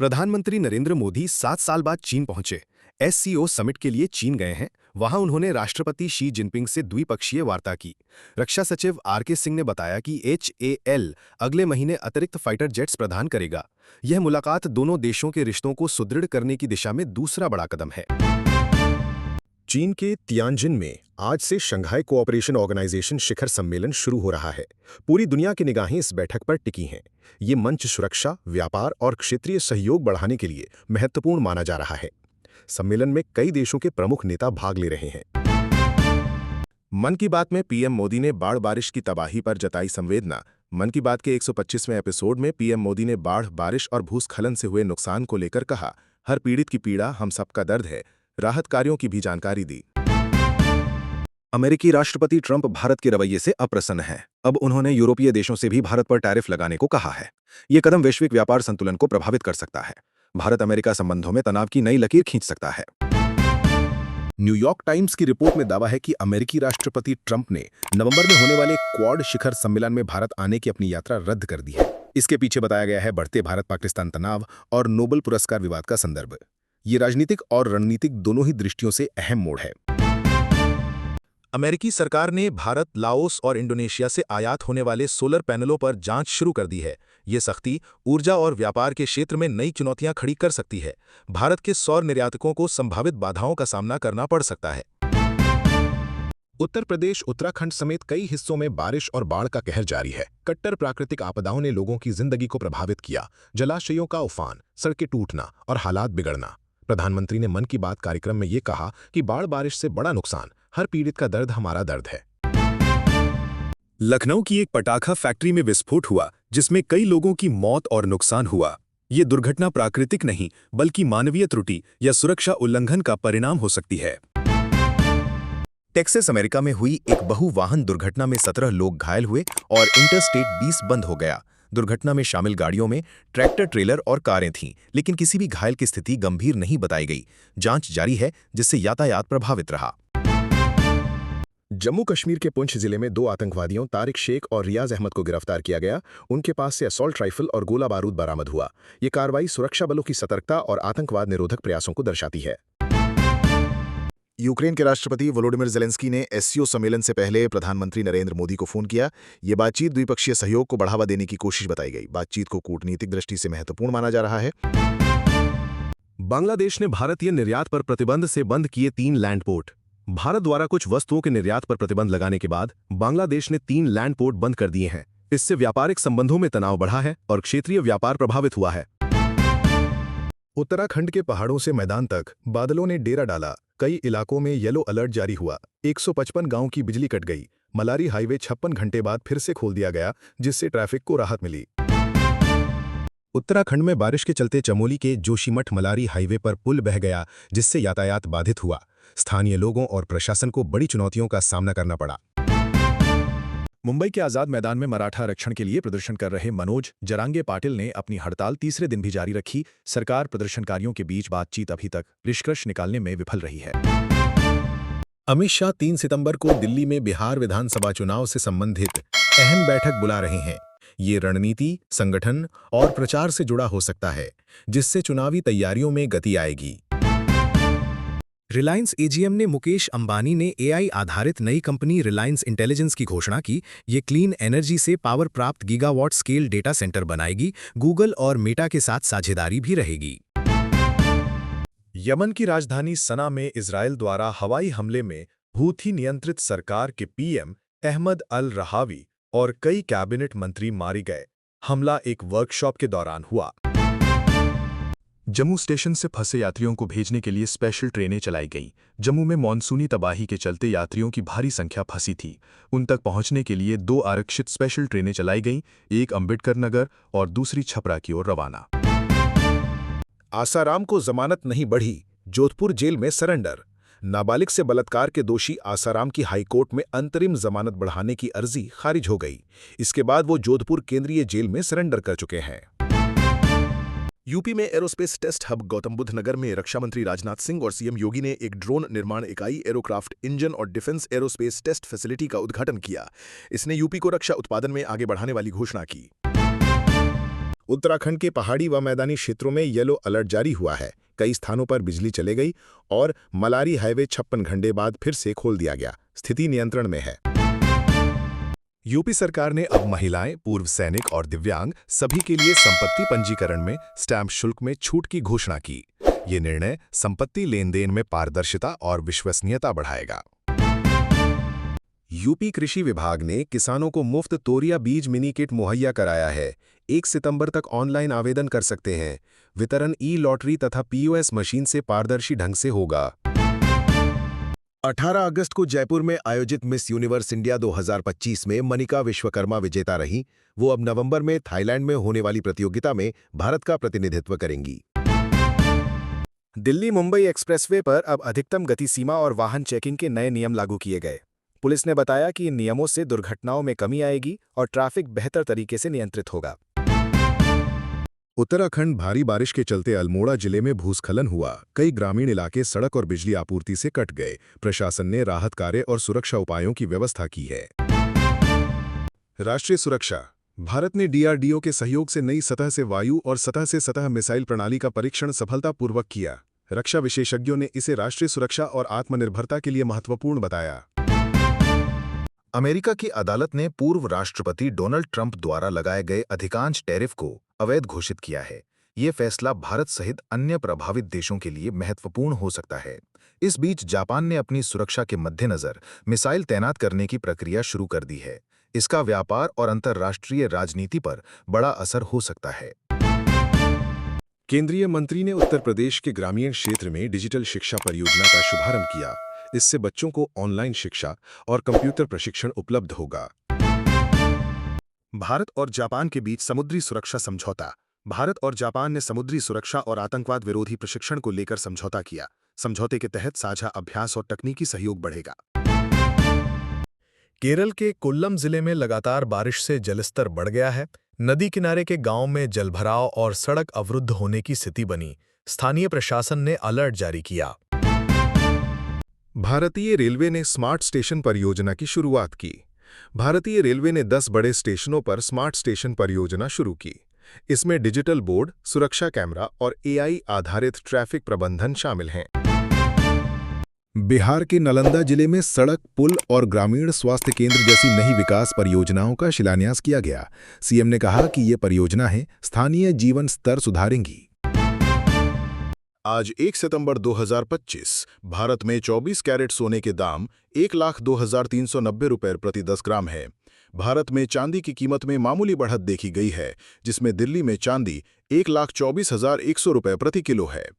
प्रधानमंत्री नरेंद्र मोदी 7 साल बाद चीन पहुंचे। एससीओ समिट के लिए चीन गए हैं। वहां उन्होंने राष्ट्रपति शी जिनपिंग से द्विपक्षीय वार्ता की। रक्षा सचिव आरके सिंह ने बताया कि HAL अगले महीने अतिरिक्त फाइटर जेट्स प्रदान करेगा। यह मुलाकात दोनों देशों के रिश्तों को सुदृढ़ करने की दिशा में दूसरा बड़ा कदम है। चीन के तियानजिन में आज से शंघाई कोऑपरेशन ऑर्गेनाइजेशन शिखर सम्मेलन शुरू हो रहा है। पूरी दुनिया की निगाहें इस बैठक पर टिकी हैं। ये मंच सुरक्षा, व्यापार और क्षेत्रीय सहयोग बढ़ाने के लिए महत्वपूर्ण माना जा रहा है। सम्मेलन में कई देशों के प्रमुख नेता भाग ले रहे हैं। मन की बात में पीएम मोदी ने बाढ़ बारिश की तबाही पर जताई संवेदना। मन की बात के 125वें एपिसोड में पीएम मोदी ने बाढ़, बारिश और भूस्खलन से हुए नुकसान को लेकर कहा, हर पीड़ित की पीड़ा हम सबका दर्द है। राहत कार्यों की भी जानकारी दी। अमेरिकी राष्ट्रपति ट्रंप भारत के रवैये से अप्रसन्न हैं। अब उन्होंने यूरोपीय देशों से भी भारत पर टैरिफ लगाने को कहा है। ये कदम वैश्विक व्यापार संतुलन को प्रभावित कर सकता है। भारत अमेरिका संबंधों में तनाव की नई लकीर खींच सकता है। न्यूयॉर्क टाइम्स की रिपोर्ट में दावा है कि अमेरिकी राष्ट्रपति ट्रंप ने नवंबर में होने वाले क्वाड शिखर सम्मेलन में भारत आने की अपनी यात्रा रद्द कर दी है। इसके पीछे बताया गया है बढ़ते भारत-पाकिस्तान तनाव और नोबेल पुरस्कार विवाद का संदर्भ। ये राजनीतिक और रणनीतिक दोनों ही दृष्टियों से अहम मोड़ है। अमेरिकी सरकार ने भारत, लाओस और इंडोनेशिया से आयात होने वाले सोलर पैनलों पर जांच शुरू कर दी है। ये सख्ती ऊर्जा और व्यापार के क्षेत्र में नई चुनौतियां खड़ी कर सकती है। भारत के सौर निर्यातकों को संभावित बाधाओं का सामना करना पड़ सकता है। उत्तर प्रदेश, उत्तराखंड समेत कई हिस्सों में बारिश और बाढ़ का कहर जारी है। कट्टर प्राकृतिक आपदाओं ने लोगों की जिंदगी को प्रभावित किया। जलाशयों का उफान, सड़कें टूटना और हालात बिगड़ना। प्रधानमंत्री ने मन की बात कार्यक्रम में ये कहा कि बाढ़ बारिश से बड़ा नुकसान, हर पीड़ित का दर्द हमारा दर्द है। लखनऊ की एक पटाखा फैक्ट्री में विस्फोट हुआ, जिसमें कई लोगों की मौत और नुकसान हुआ। ये दुर्घटना प्राकृतिक नहीं, बल्कि मानवीय त्रुटि या सुरक्षा उल्लंघन का परिणाम हो सकती है। टेक्सास, अमेरिका में हुई एक बहुवाहन दुर्घटना में 17 लोग घायल हुए और इंटरस्टेट 20 बंद हो गया। दुर्घटना में शामिल गाड़ियों में ट्रैक्टर, ट्रेलर और कारें थीं, लेकिन किसी भी घायल की स्थिति गंभीर नहीं बताई गई। जांच जारी है, जिससे यातायात प्रभावित रहा। जम्मू कश्मीर के पुंछ जिले में 2 आतंकवादियों तारिक शेख और रियाज अहमद को गिरफ्तार किया गया। उनके पास से असॉल्ट राइफल और गोला बारूद बरामद हुआ। ये कार्रवाई सुरक्षा बलों की सतर्कता और आतंकवाद निरोधक प्रयासों को दर्शाती है। यूक्रेन के राष्ट्रपति वोलोडिमिर ज़ेलेंस्की ने एससीओ सम्मेलन से पहले प्रधानमंत्री नरेंद्र मोदी को फोन किया। ये बातचीत द्विपक्षीय सहयोग को बढ़ावा देने की कोशिश बताई गई। बातचीत को कूटनीतिक दृष्टि से महत्वपूर्ण माना जा रहा है। बांग्लादेश ने भारतीय निर्यात पर प्रतिबंध से बंद किए 3 लैंड पोर्ट। भारत द्वारा कुछ वस्तुओं के निर्यात पर प्रतिबंध लगाने के बाद बांग्लादेश ने 3 लैंड पोर्ट बंद कर दिए हैं। इससे व्यापारिक संबंधों में तनाव बढ़ा है और क्षेत्रीय व्यापार प्रभावित हुआ है। उत्तराखंड के पहाड़ों से मैदान तक बादलों ने डेरा डाला। कई इलाकों में येलो अलर्ट जारी हुआ। 155 गांव की बिजली कट गई। मलारी हाईवे 56 घंटे बाद फिर से खोल दिया गया, जिससे ट्रैफिक को राहत मिली। उत्तराखंड में बारिश के चलते चमोली के जोशीमठ मलारी हाईवे पर पुल बह गया, जिससे यातायात बाधित हुआ। स्थानीय लोगों और प्रशासन को बड़ी चुनौतियों का सामना करना पड़ा। मुंबई के आजाद मैदान में मराठा आरक्षण के लिए प्रदर्शन कर रहे मनोज जरांगे पाटिल ने अपनी हड़ताल तीसरे दिन भी जारी रखी। सरकार प्रदर्शनकारियों के बीच बातचीत अभी तक निष्कर्ष निकालने में विफल रही है। अमित शाह 3 सितंबर को दिल्ली में बिहार विधानसभा चुनाव से संबंधित अहम बैठक बुला रहे हैं। ये रणनीति, संगठन और प्रचार से जुड़ा हो सकता है, जिससे चुनावी तैयारियों में गति आएगी। रिलायंस एजीएम ने मुकेश अंबानी ने एआई आधारित नई कंपनी रिलायंस इंटेलिजेंस की घोषणा की। ये क्लीन एनर्जी से पावर प्राप्त गीगावाट स्केल डेटा सेंटर बनाएगी। गूगल और मेटा के साथ साझेदारी भी रहेगी। यमन की राजधानी सना में इजरायल द्वारा हवाई हमले में हूथी नियंत्रित सरकार के पीएम अहमद अल रहावी और कई कैबिनेट मंत्री मारे गए। हमला एक वर्कशॉप के दौरान हुआ। जम्मू स्टेशन से फंसे यात्रियों को भेजने के लिए स्पेशल ट्रेनें चलाई गई। जम्मू में मॉनसूनी तबाही के चलते यात्रियों की भारी संख्या फंसी थी। उन तक पहुंचने के लिए 2 आरक्षित स्पेशल ट्रेनें चलाई गईं, एक अंबेडकर नगर और दूसरी छपरा की ओर रवाना। आसाराम को जमानत नहीं बढ़ी, जोधपुर जेल में सरेंडर। नाबालिग से बलात्कार के दोषी आसाराम की हाईकोर्ट में अंतरिम जमानत बढ़ाने की अर्जी खारिज हो गई। इसके बाद वो जोधपुर केंद्रीय जेल में सरेंडर कर चुके हैं। यूपी में aerospace test hub Gautam Buddha Nagar में रक्षा मंत्री राजनाथ सिंह और सीएम योगी ने एक ड्रोन निर्माण इकाई, एरोक्राफ्ट इंजन और डिफेंस एरोस्पेस टेस्ट फैसिलिटी का उद्घाटन किया। इसने यूपी को रक्षा उत्पादन में आगे बढ़ाने वाली घोषणा की। उत्तराखंड के पहाड़ी व मैदानी क्षेत्रों में येलो अलर्ट जारी हुआ है। कई स्थानों पर बिजली चले गई और मलारी हाईवे 56 घंटे बाद फिर से खोल दिया गया। स्थिति नियंत्रण में है। यूपी सरकार ने अब महिलाएं, पूर्व सैनिक और दिव्यांग सभी के लिए संपत्ति पंजीकरण में स्टैंप शुल्क में छूट की घोषणा की। ये निर्णय संपत्ति लेन देन में पारदर्शिता और विश्वसनीयता बढ़ाएगा। यूपी कृषि विभाग ने किसानों को मुफ्त तोरिया बीज मिनी किट मुहैया कराया है। 1 सितंबर तक ऑनलाइन आवेदन कर सकते हैं। वितरण ई-लॉटरी तथा पीओएस मशीन से पारदर्शी ढंग से होगा। 18 अगस्त को जयपुर में आयोजित मिस यूनिवर्स इंडिया 2025 में मनिका विश्वकर्मा विजेता रहीं। वो अब नवंबर में थाईलैंड में होने वाली प्रतियोगिता में भारत का प्रतिनिधित्व करेंगी। दिल्ली मुंबई एक्सप्रेसवे पर अब अधिकतम गति सीमा और वाहन चेकिंग के नए नियम लागू किए गए। पुलिस ने बताया कि इन नियमों से दुर्घटनाओं में कमी आएगी और ट्रैफिक बेहतर तरीके से नियंत्रित होगा। उत्तराखंड भारी बारिश के चलते अल्मोड़ा जिले में भूस्खलन हुआ। कई ग्रामीण इलाके सड़क और बिजली आपूर्ति से कट गए। प्रशासन ने राहत कार्य और सुरक्षा उपायों की व्यवस्था की है। राष्ट्रीय सुरक्षा। भारत ने डीआरडीओ के सहयोग से नई सतह से वायु और सतह से सतह मिसाइल प्रणाली का परीक्षण सफलतापूर्वक किया। रक्षा विशेषज्ञों ने इसे राष्ट्रीय सुरक्षा और आत्मनिर्भरता के लिए महत्वपूर्ण बताया। अमेरिका की अदालत ने पूर्व राष्ट्रपति डोनाल्ड ट्रंप द्वारा लगाए गए अधिकांश टैरिफ को अवैध घोषित किया है। ये फैसला भारत सहित अन्य प्रभावित देशों के लिए महत्वपूर्ण हो सकता है। इस बीच जापान ने अपनी सुरक्षा के मद्देनजर मिसाइल तैनात करने की प्रक्रिया शुरू कर दी है। इसका व्यापार और अंतर्राष्ट्रीय राजनीति पर बड़ा असर हो सकता है। केंद्रीय मंत्री ने उत्तर प्रदेश के ग्रामीण क्षेत्र में डिजिटल शिक्षा परियोजना का शुभारंभ किया। इससे बच्चों को ऑनलाइन शिक्षा और कंप्यूटर प्रशिक्षण उपलब्ध होगा। भारत और जापान के बीच समुद्री सुरक्षा समझौता। भारत और जापान ने समुद्री सुरक्षा और आतंकवाद विरोधी प्रशिक्षण को लेकर समझौता किया। समझौते के तहत साझा अभ्यास और तकनीकी सहयोग बढ़ेगा। केरल के कोल्लम जिले में लगातार बारिश से जलस्तर बढ़ गया है। नदी किनारे के गांव में जलभराव और सड़क अवरुद्ध होने की स्थिति बनी। स्थानीय प्रशासन ने अलर्ट जारी किया। भारतीय रेलवे ने स्मार्ट स्टेशन परियोजना की शुरुआत की। भारतीय रेलवे ने 10 बड़े स्टेशनों पर स्मार्ट स्टेशन परियोजना शुरू की। इसमें डिजिटल बोर्ड, सुरक्षा कैमरा और एआई आधारित ट्रैफिक प्रबंधन शामिल हैं। बिहार के नालंदा जिले में सड़क, पुल और ग्रामीण स्वास्थ्य केंद्र जैसी नई विकास परियोजनाओं का शिलान्यास किया गया। सीएम ने कहा कि ये परियोजनाएं स्थानीय जीवन स्तर सुधारेंगी। आज 1 सितंबर 2025 भारत में 24 कैरेट सोने के दाम 1,02,390 रुपये प्रति 10 ग्राम है। भारत में चांदी की कीमत में मामूली बढ़त देखी गई है, जिसमें दिल्ली में चांदी 1,24,100 रुपये प्रति किलो है।